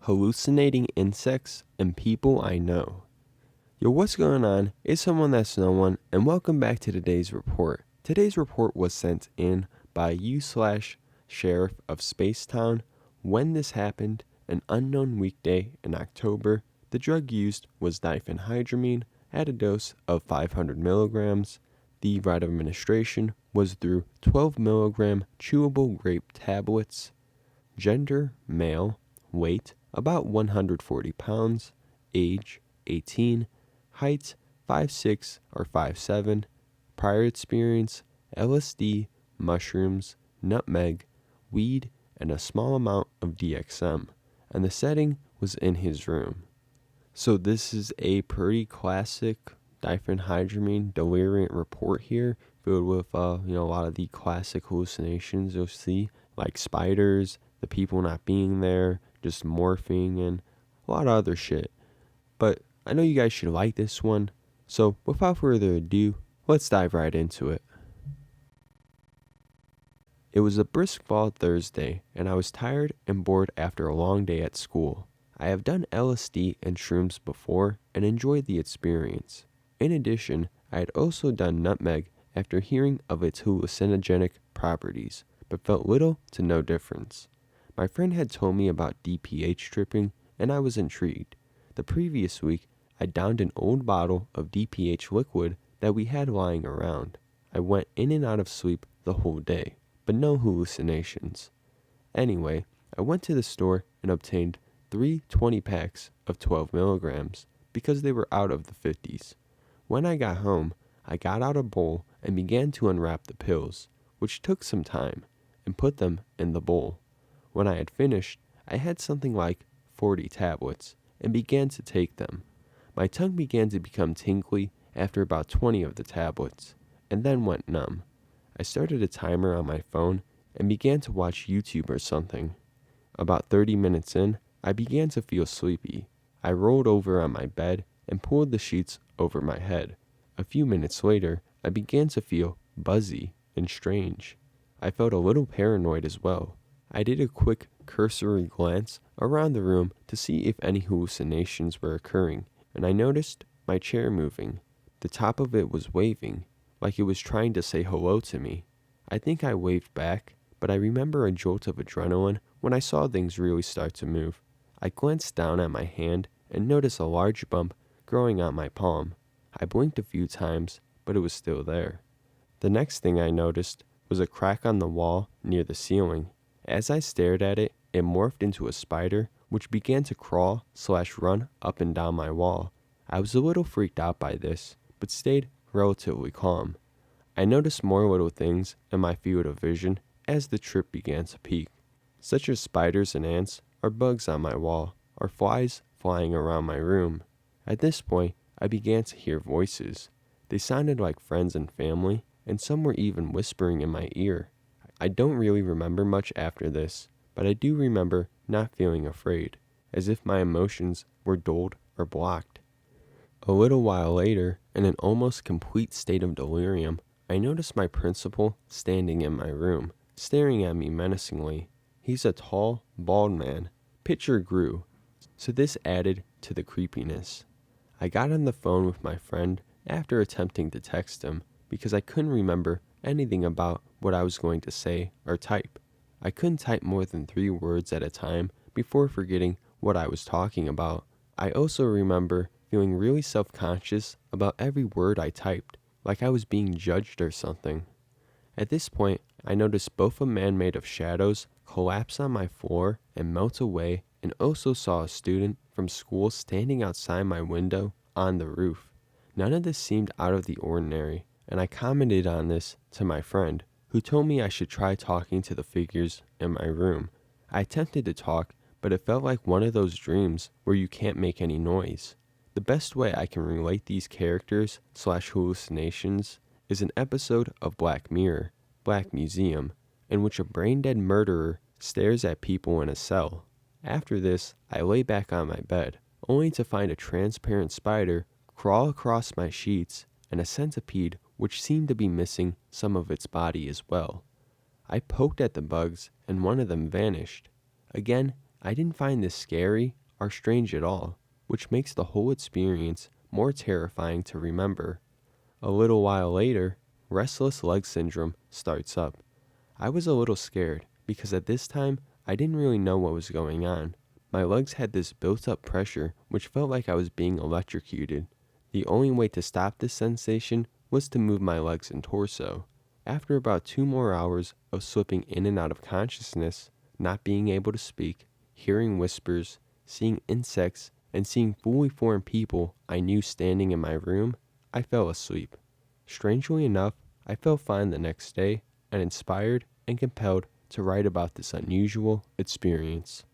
hallucinating insects and people I know. Yo, what's going on? It's someone that's no one, and welcome back to today's report. Today's report was sent in by you/sheriffofspacetown. When this happened, an unknown weekday in October, the drug used was diphenhydramine at a dose of 500 milligrams. The route of administration was through 12 milligram chewable grape tablets. Gender, male. Weight, about 140 pounds. Age, 18. Height, 5'6" or 5'7". Prior experience, LSD, mushrooms, nutmeg, weed, and a small amount of DXM. And the setting was in his room. So this is a pretty classic diphenhydramine delirium report here, filled with a lot of the classic hallucinations you'll see, like spiders, the people not being there, just morphing, and a lot of other shit. But I know you guys should like this one, so without further ado, let's dive right into it. It was a brisk fall Thursday, and I was tired and bored after a long day at school. I have done LSD and shrooms before and enjoyed the experience. In addition, I had also done nutmeg after hearing of its hallucinogenic properties, but felt little to no difference. My friend had told me about DPH tripping, and I was intrigued. The previous week, I downed an old bottle of DPH liquid that we had lying around. I went in and out of sleep the whole day, but no hallucinations. Anyway, I went to the store and obtained 3 20-packs of 12 milligrams because they were out of the 50s. When I got home, I got out a bowl and began to unwrap the pills, which took some time, and put them in the bowl. When I had finished, I had something like 40 tablets and began to take them. My tongue began to become tingly after about 20 of the tablets, and then went numb. I started a timer on my phone and began to watch YouTube or something. About 30 minutes in, I began to feel sleepy. I rolled over on my bed and pulled the sheets over my head. A few minutes later, I began to feel buzzy and strange. I felt a little paranoid as well. I did a quick cursory glance around the room to see if any hallucinations were occurring, and I noticed my chair moving. The top of it was waving, like it was trying to say hello to me. I think I waved back, but I remember a jolt of adrenaline when I saw things really start to move. I glanced down at my hand and noticed a large bump growing on my palm. I blinked a few times, but it was still there. The next thing I noticed was a crack on the wall near the ceiling. As I stared at it, it morphed into a spider, which began to crawl/run up and down my wall. I was a little freaked out by this, but stayed relatively calm. I noticed more little things in my field of vision as the trip began to peak, such as spiders and ants, or bugs on my wall, or flies flying around my room. At this point, I began to hear voices. They sounded like friends and family, and some were even whispering in my ear. I don't really remember much after this, but I do remember not feeling afraid, as if my emotions were dulled or blocked. A little while later, in an almost complete state of delirium, I noticed my principal standing in my room, staring at me menacingly. He's a tall, bald man. Picture grew, so this added to the creepiness. I got on the phone with my friend after attempting to text him because I couldn't remember anything about what I was going to say or type. I couldn't type more than 3 words at a time before forgetting what I was talking about. I also remember feeling really self-conscious about every word I typed, like I was being judged or something. At this point, I noticed both a man made of shadows collapse on my floor and melt away, and also saw a student from school standing outside my window on the roof. None of this seemed out of the ordinary, and I commented on this to my friend, who told me I should try talking to the figures in my room. I attempted to talk, but it felt like one of those dreams where you can't make any noise. The best way I can relate these characters/hallucinations is an episode of Black Mirror, Black Museum, in which a brain-dead murderer stares at people in a cell. After this, I lay back on my bed, only to find a transparent spider crawl across my sheets and a centipede which seemed to be missing some of its body as well. I poked at the bugs and one of them vanished. Again, I didn't find this scary or strange at all, which makes the whole experience more terrifying to remember. A little while later, restless leg syndrome starts up. I was a little scared because at this time I didn't really know what was going on. My legs had this built up pressure which felt like I was being electrocuted. The only way to stop this sensation was to move my legs and torso. After about 2 more hours of slipping in and out of consciousness, not being able to speak, hearing whispers, seeing insects, and seeing fully formed people I knew standing in my room, I fell asleep. Strangely enough, I felt fine the next day and inspired and compelled to write about this unusual experience.